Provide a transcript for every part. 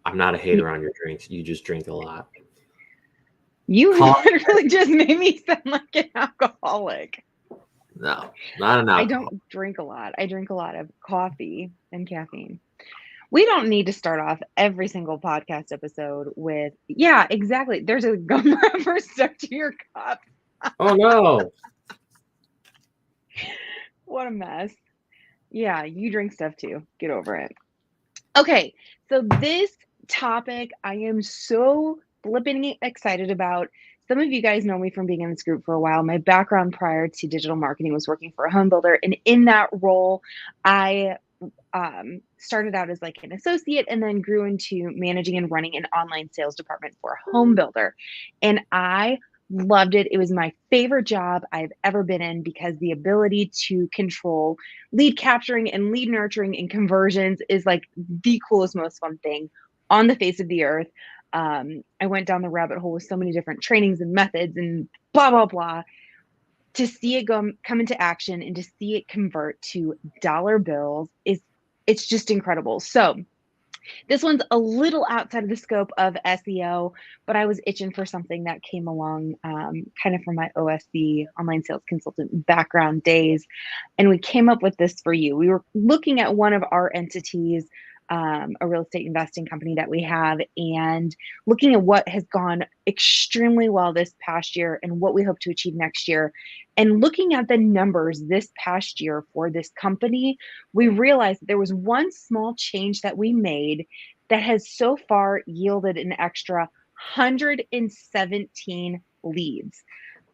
I'm not a hater on your drinks. You just drink a lot. You Coffee? literally just made me sound like an alcoholic. No, not an I alcohol. don't drink a lot. I drink a lot of coffee and caffeine. We don't need to start off every single podcast episode with, yeah, exactly. There's a gum wrapper stuck to your cup. Oh no. What a mess. Yeah, you drink stuff too. Get over it. Okay, so this topic I am so flipping excited about. Some of you guys know me from being in this group for a while. My background prior to digital marketing was working for a home builder, and in that role, I started out as like an associate and then grew into managing and running an online sales department for a home builder. And I loved it. It was my favorite job I've ever been in because the ability to control lead capturing and lead nurturing and conversions is like the coolest, most fun thing on the face of the earth. I went down the rabbit hole with so many different trainings and methods and blah, blah, blah. To see it come into action and to see it convert to dollar bills is it's just incredible. So this one's a little outside of the scope of SEO, but I was itching for something that came along kind of from my OSC online sales consultant background days. And we came up with this for you. We were looking at one of our entities, a real estate investing company that we have, and looking at what has gone extremely well this past year and what we hope to achieve next year. And looking at the numbers this past year for this company, we realized that there was one small change that we made that has so far yielded an extra 117 leads.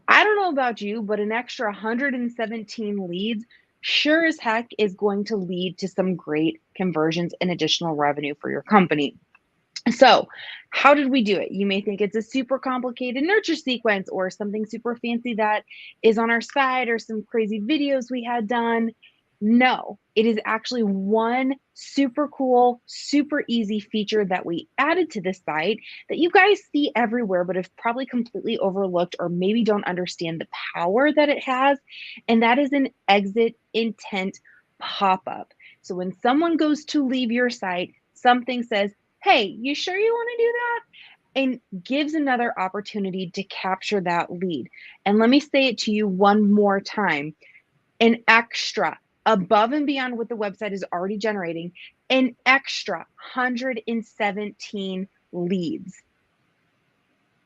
I don't know about you, but an extra 117 leads sure as heck is going to lead to some great conversions and additional revenue for your company. So, how did we do it? You may think it's a super complicated nurture sequence or something super fancy that is on our site or some crazy videos we had done. No, it is actually one super cool, super easy feature that we added to the site that you guys see everywhere, but have probably completely overlooked or maybe don't understand the power that it has. And that is an exit intent pop up. So when someone goes to leave your site, something says, hey, you sure you want to do that? And gives another opportunity to capture that lead. And let me say it to you one more time, an extra above and beyond what the website is already generating, an extra 117 leads.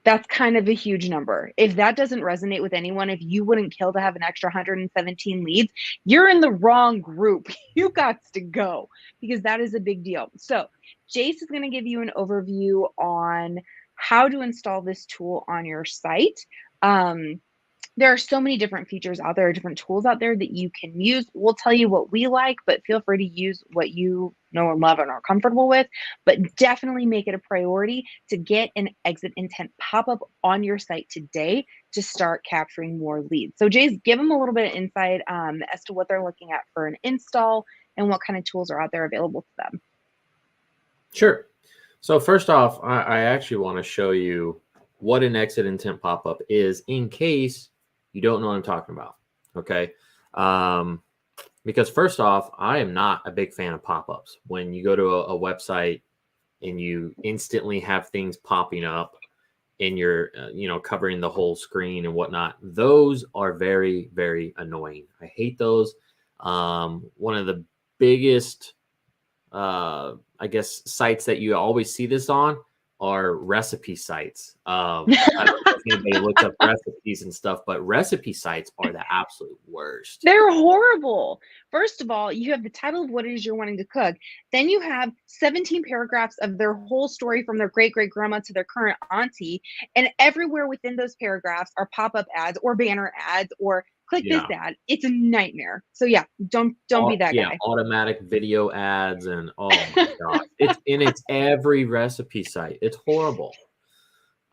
That's kind of a huge number. If that doesn't resonate with anyone, if you wouldn't kill to have an extra 117 leads, you're in the wrong group. You got to go because that is a big deal. So Jace is going to give you an overview on how to install this tool on your site. There are so many different features out there, different tools out there that you can use. We'll tell you what we like, but feel free to use what you know and love and are comfortable with. But definitely make it a priority to get an exit intent pop up on your site today to start capturing more leads. So, Jace, give them a little bit of insight as to what they're looking at for an install and what kind of tools are out there available to them. Sure. So first off, I actually want to show you what an exit intent pop-up is in case you don't know what I'm talking about. Okay. Because first off, I am not a big fan of pop-ups. When you go to a website and you instantly have things popping up and you're, covering the whole screen and whatnot, those are very, very annoying. I hate those. One of the biggest I guess sites that you always see this on are recipe sites. I don't know if anybody looks up recipes and stuff, but recipe sites are the absolute worst. They're horrible. First of all, you have the title of what it is you're wanting to cook. Then you have 17 paragraphs of their whole story from their great great grandma to their current auntie. And everywhere within those paragraphs are pop up ads or banner ads or click this ad. It's a nightmare. So yeah, don't be that guy. Automatic video ads and oh my god, it's every recipe site. It's horrible.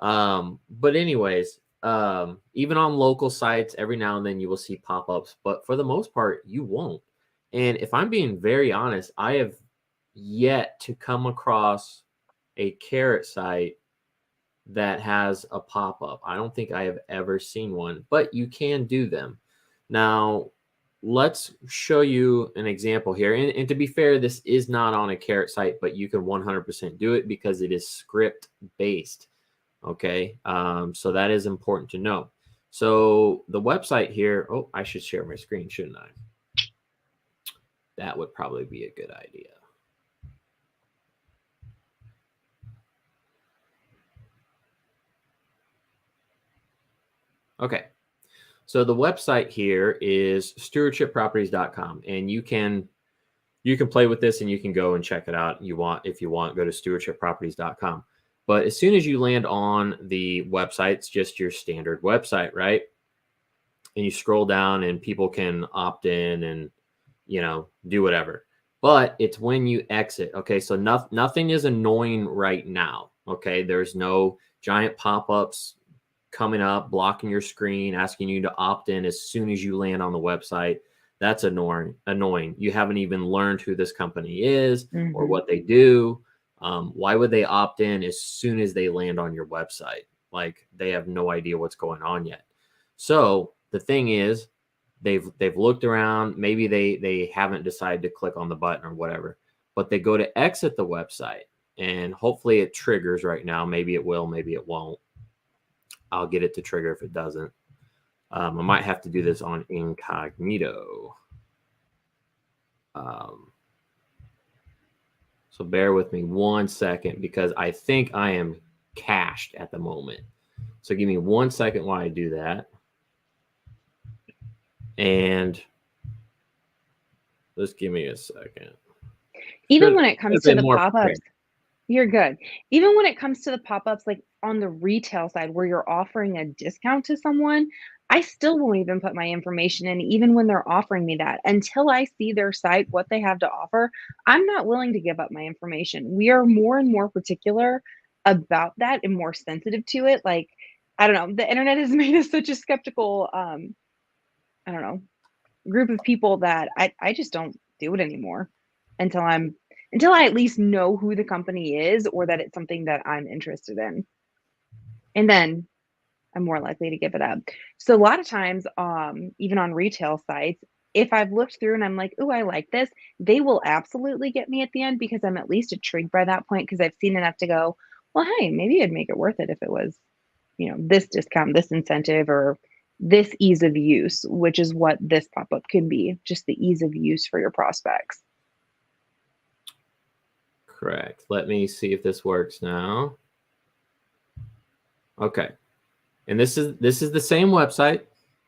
But anyways, even on local sites, every now and then you will see pop-ups, but for the most part, you won't. And if I'm being very honest, I have yet to come across a carrot site that has a pop-up. I don't think I have ever seen one, but you can do them. Now, let's show you an example here. And to be fair, this is not on a Carrot site, but you can 100% do it because it is script based. Okay. So that is important to know. So the website here, oh, I should share my screen, shouldn't I? That would probably be a good idea. Okay. So the website here is stewardshipproperties.com, and you can play with this and you can go and check it out. If you want, go to stewardshipproperties.com. But as soon as you land on the website, it's just your standard website, right? And you scroll down and people can opt in and, do whatever. But it's when you exit. Okay. So nothing is annoying right now. Okay. There's no giant pop-ups coming up, blocking your screen, asking you to opt in as soon as you land on the website. That's annoying. You haven't even learned who this company is or what they do. Why would they opt in as soon as they land on your website? Like, they have no idea what's going on yet. So the thing is, they've looked around. Maybe they haven't decided to click on the button or whatever, but they go to exit the website, and hopefully it triggers right now. Maybe it will, maybe it won't. I'll get it to trigger if it doesn't. I might have to do this on incognito. So bear with me 1 second, because I think I am cached at the moment. So give me 1 second while I do that. And just give me a second. Even when it comes to the pop-ups, you're good. Even when it comes to the pop-ups, like on the retail side where you're offering a discount to someone, I still won't even put my information in, even when they're offering me that. Until I see their site, what they have to offer, I'm not willing to give up my information. We are more and more particular about that and more sensitive to it. Like, I don't know, the internet has made us such a skeptical, I don't know, group of people that I just don't do it anymore until I at least know who the company is or that it's something that I'm interested in. And then I'm more likely to give it up. So a lot of times, even on retail sites, if I've looked through and I'm like, "Ooh, I like this," they will absolutely get me at the end because I'm at least intrigued by that point because I've seen enough to go, "Well, hey, maybe I'd make it worth it if it was, this discount, this incentive, or this ease of use," which is what this pop-up can be, just the ease of use for your prospects. Correct. Let me see if this works now. Okay. And this is the same website.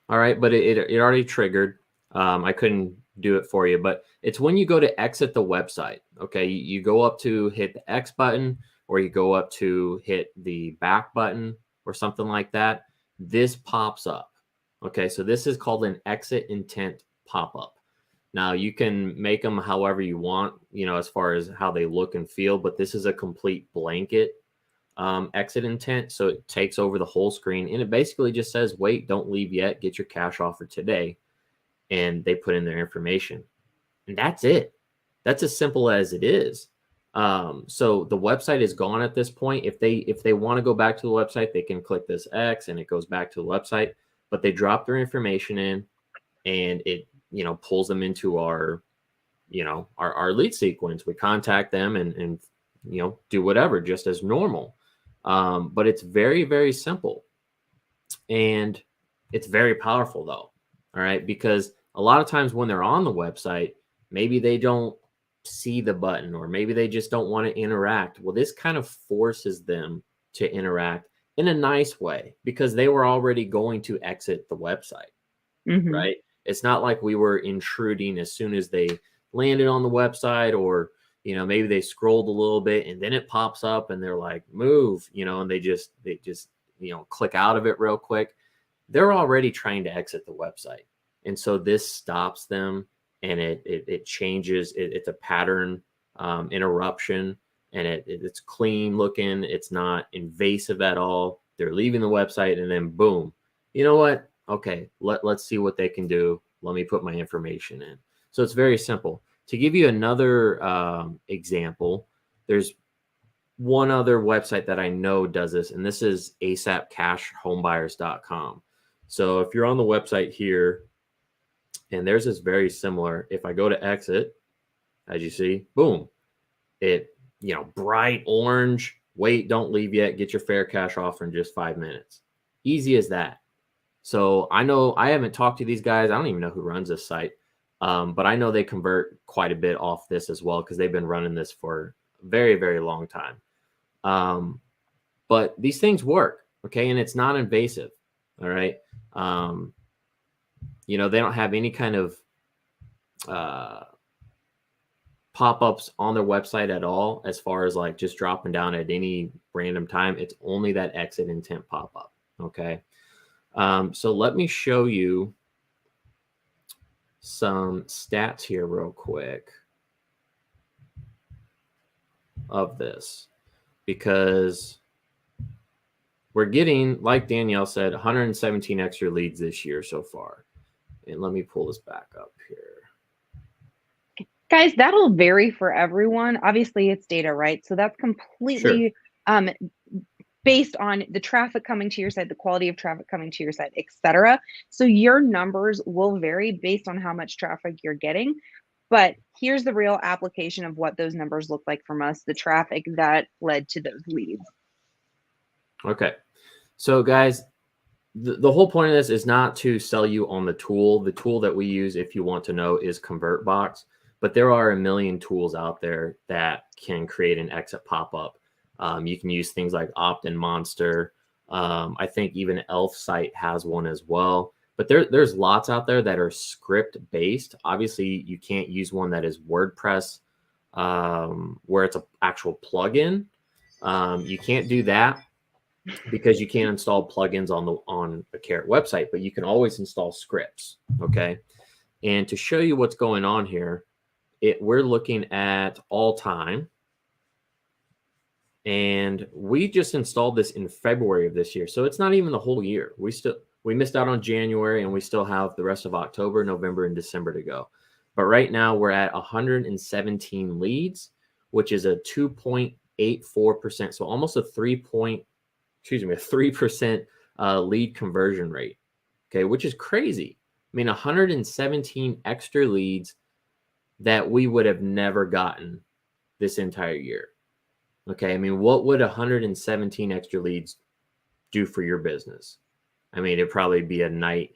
All right. But it already triggered. I couldn't do it for you, but it's when you go to exit the website. Okay. You go up to hit the X button, or you go up to hit the back button or something like that. This pops up. Okay. So this is called an exit intent pop-up. Now you can make them however you want, as far as how they look and feel, but this is a complete blanket exit intent. So it takes over the whole screen, and it basically just says, wait, don't leave yet, get your cash offer today. And they put in their information, and that's it. That's as simple as it is. So the website is gone at this point. If they want to go back to the website, they can click this X and it goes back to the website, but they drop their information in, and it, pulls them into our lead sequence. We contact them and do whatever just as normal. But it's very, very simple, and it's very powerful though. All right. Because a lot of times when they're on the website, maybe they don't see the button, or maybe they just don't want to interact. Well, this kind of forces them to interact in a nice way because they were already going to exit the website, right? It's not like we were intruding as soon as they landed on the website, or, maybe they scrolled a little bit and then it pops up and they're like, move, and they just, click out of it real quick. They're already trying to exit the website. And so this stops them, and it changes. It's a pattern interruption, and it's clean looking. It's not invasive at all. They're leaving the website, and then boom, you know what? Okay, let's see what they can do. Let me put my information in. So it's very simple. To give you another example, there's one other website that I know does this, and this is asapcashhomebuyers.com. So if you're on the website here, And theirs is very similar. If I go to exit, as you see, boom, it, bright orange, wait, don't leave yet, get your fair cash offer in just 5 minutes. Easy as that. So I know I haven't talked to these guys. I don't even know who runs this site. But I know they convert quite a bit off this as well, because they've been running this for a very, very long time. But these things work, okay? And it's not invasive, all right? They don't have any kind of pop-ups on their website at all, as far as like just dropping down at any random time. It's only that exit intent pop-up, okay? So let me show you some stats here real quick of this, because we're getting, like Danielle said, 117 extra leads this year so far. And let me pull this back up here. Guys, that'll vary for everyone. Obviously, it's data, right? So that's completely based on the traffic coming to your site, the quality of traffic coming to your site, etc. So your numbers will vary based on how much traffic you're getting. But here's the real application of what those numbers look like from us, the traffic that led to those leads. Okay. So guys, the whole point of this is not to sell you on the tool. The tool that we use, if you want to know, is ConvertBox. But there are a million tools out there that can create an exit pop-up. You can use things like OptinMonster. I think even Elfsight has one as well. But there's lots out there that are script based. Obviously, you can't use one that is WordPress, where it's an actual plugin. You can't do that because you can't install plugins on a Carrot website, but you can always install scripts. Okay. And to show you what's going on here, we're looking at all time. And we just installed this in February of this year. So it's not even the whole year. We missed out on January, and we still have the rest of October, November, and December to go. But right now we're at 117 leads, which is a 2.84%. So almost a 3% lead conversion rate. Okay, which is crazy. I mean, 117 extra leads that we would have never gotten this entire year. Okay, I mean, what would 117 extra leads do for your business? I mean, it'd probably be a night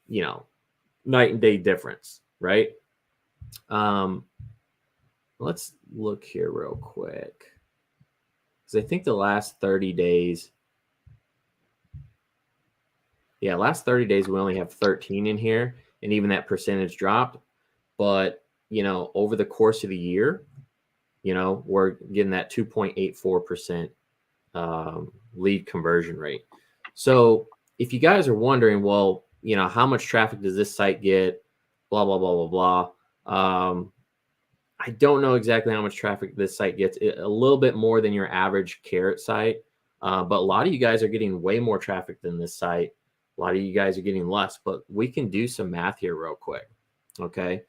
and day difference, right? Let's look here real quick, because I think the last 30 days, last 30 days, we only have 13 in here, and even that percentage dropped. But, over the course of the year, we're getting that 2.84% lead conversion rate. So if you guys are wondering, well, how much traffic does this site get? Blah, blah, blah, blah, blah. I don't know exactly how much traffic this site gets. A little bit more than your average Carrot site. But a lot of you guys are getting way more traffic than this site. A lot of you guys are getting less, but we can do some math here real quick. Okay.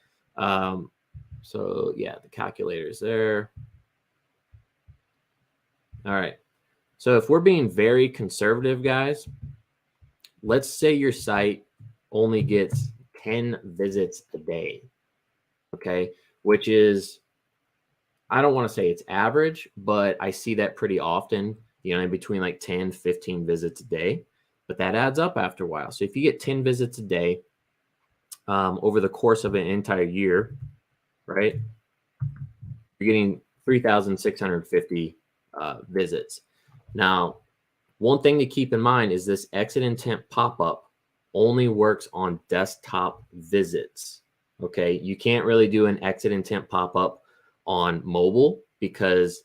So yeah, the calculator's there. All right. So if we're being very conservative, guys, let's say your site only gets 10 visits a day. Okay. Which is, I don't want to say it's average, but I see that pretty often, in between like 10, 15 visits a day, but that adds up after a while. So if you get 10 visits a day, over the course of an entire year, right, you're getting 3,650 visits. Now, one thing to keep in mind is this exit intent pop-up only works on desktop visits. Okay, you can't really do an exit intent pop-up on mobile because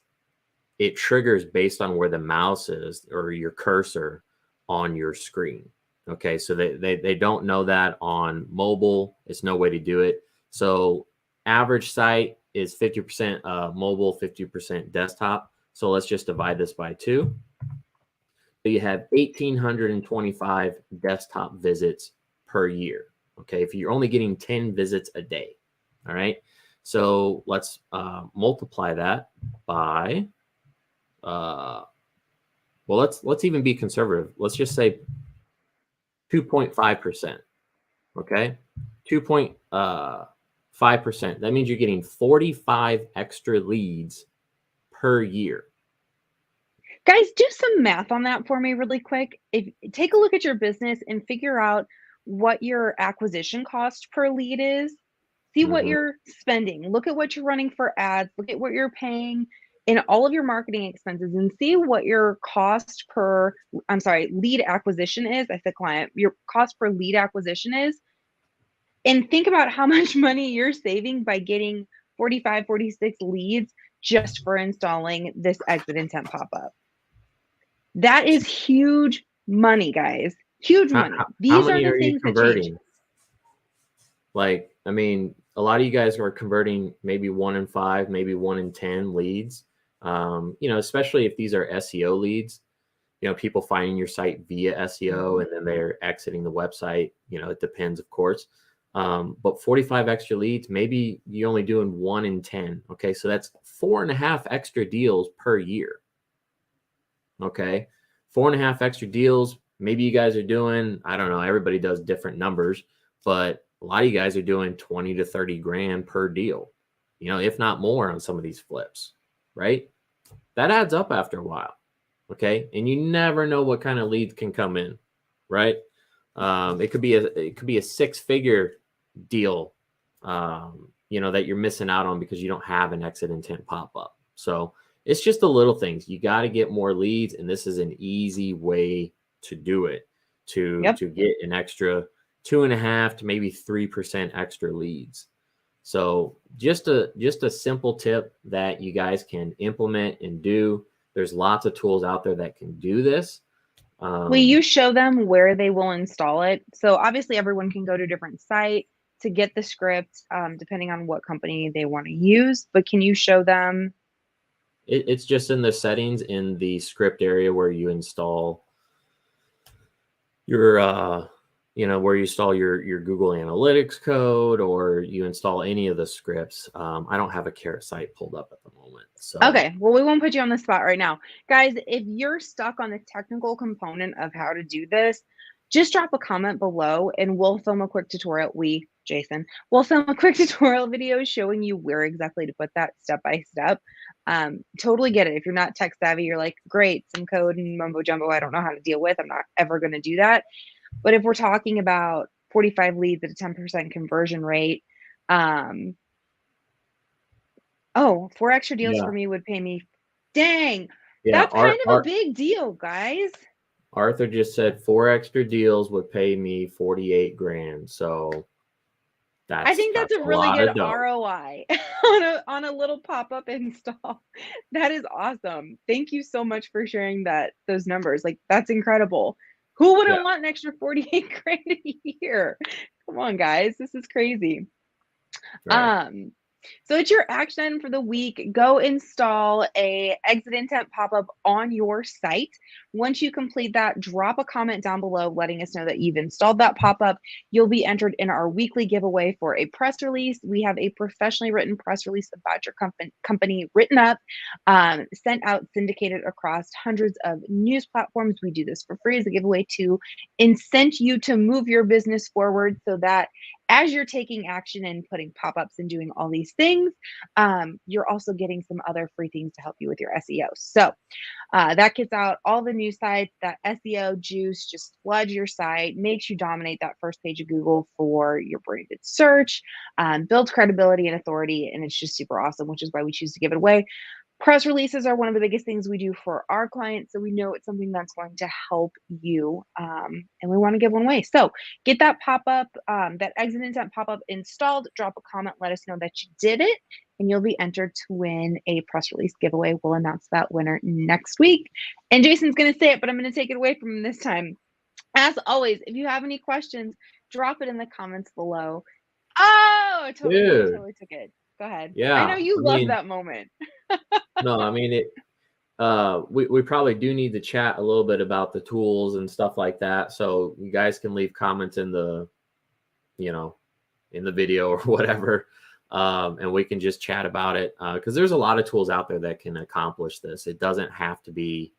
it triggers based on where the mouse is or your cursor on your screen. Okay, so they don't know that on mobile. It's no way to do it. So average site is 50% mobile, 50% desktop. So let's just divide this by 2. So you have 1,825 desktop visits per year. Okay, if you're only getting 10 visits a day. All right, so let's multiply that by, well, let's even be conservative. Let's just say 2.5%. Okay, 2.5%. That means you're getting 45 extra leads per year. Guys, do some math on that for me really quick. If take a look at your business and figure out what your acquisition cost per lead is. See what Mhm. you're spending. Look at what you're running for ads. Look at what you're paying in all of your marketing expenses and see what your cost per, I'm sorry, lead acquisition is. I said client, your cost per lead acquisition is. And think about how much money you're saving by getting 45, 46 leads just for installing this exit intent pop up. That is huge money, guys. Huge How, money. how, how These are many the are you things that change. converting? Like, I mean, a lot of you guys are converting maybe 1 in 5, maybe 1 in 10 leads. Especially if these are SEO leads, people finding your site via SEO and then they're exiting the website. It depends, of course. But 45 extra leads, maybe you're only doing 1 in 10. Okay. So that's 4.5 extra deals per year. Okay. 4.5 extra deals. Maybe you guys are doing, I don't know, everybody does different numbers, but a lot of you guys are doing 20 to 30 grand per deal, if not more on some of these flips, right? That adds up after a while. Okay. And you never know what kind of leads can come in, right? It could be a 6-figure deal, that you're missing out on because you don't have an exit intent pop up. So it's just the little things. You got to get more leads, and this is an easy way to do it, to get an extra 2.5 to maybe 3% extra leads. So just a simple tip that you guys can implement and do. There's lots of tools out there that can do this. Will you show them where they will install it? So obviously everyone can go to a different site to get the script, depending on what company they want to use. But can you show them? It's just in the settings in the script area where you install your where you install your Google Analytics code, or you install any of the scripts. I don't have a Carrot site pulled up at the moment. So Okay, well, we won't put you on the spot right now. Guys, if you're stuck on the technical component of how to do this, just drop a comment below and we'll film a quick tutorial. Jason, will film a quick tutorial video showing you where exactly to put that step by step. Totally get it. If you're not tech savvy, you're like, great, some code and mumbo jumbo I don't know how to deal with. I'm not ever going to do that. But if we're talking about 45 leads at a 10% conversion rate, 4 extra deals for me would pay me. Dang, yeah, that's kind of a big deal, guys. Arthur just said 4 extra deals would pay me 48 grand. So I think that's a really good ROI on a little pop-up install. That is awesome. Thank you so much for sharing those numbers. Like, that's incredible. Who wouldn't want an extra 48 grand a year? Come on, guys. This is crazy. Right. So it's your action for the week. Go install a exit intent pop-up on your site. Once you complete that, drop a comment down below letting us know that you've installed that pop-up. You'll be entered in our weekly giveaway for a press release. We have a professionally written press release about your company written up, sent out, syndicated across hundreds of news platforms. We do this for free as a giveaway to incent you to move your business forward, so that as you're taking action and putting pop-ups and doing all these things, you're also getting some other free things to help you with your SEO. So that gets out all the news sites. That SEO juice just floods your site, makes you dominate that first page of Google for your branded search, builds credibility and authority, and it's just super awesome, which is why we choose to give it away. Press releases are one of the biggest things we do for our clients, so we know it's something that's going to help you, and we want to give one away. So get that pop-up, that exit intent pop-up installed, drop a comment, let us know that you did it, and you'll be entered to win a press release giveaway. We'll announce that winner next week. And Jason's going to say it, but I'm going to take it away from him this time. As always, if you have any questions, drop it in the comments below. Oh, I totally took it. Go ahead. Yeah, I know you love that moment. No, I mean we probably do need to chat a little bit about the tools and stuff like that. So you guys can leave comments in the video or whatever, and we can just chat about it, because there's a lot of tools out there that can accomplish this. It doesn't have to be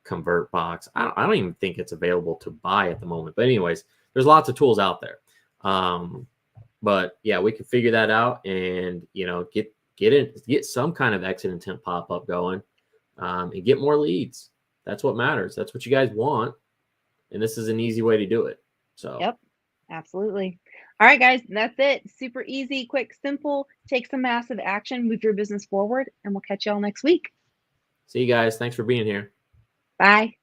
ConvertBox. I don't even think it's available to buy at the moment. But anyways, there's lots of tools out there. But yeah, we can figure that out and, you know, get some kind of exit intent pop up going, and get more leads. That's what matters. That's what you guys want. And this is an easy way to do it. So, Yep, absolutely. All right, guys, that's it. Super easy, quick, simple. Take some massive action, move your business forward, and we'll catch y'all next week. see you guys. Thanks for being here. Bye.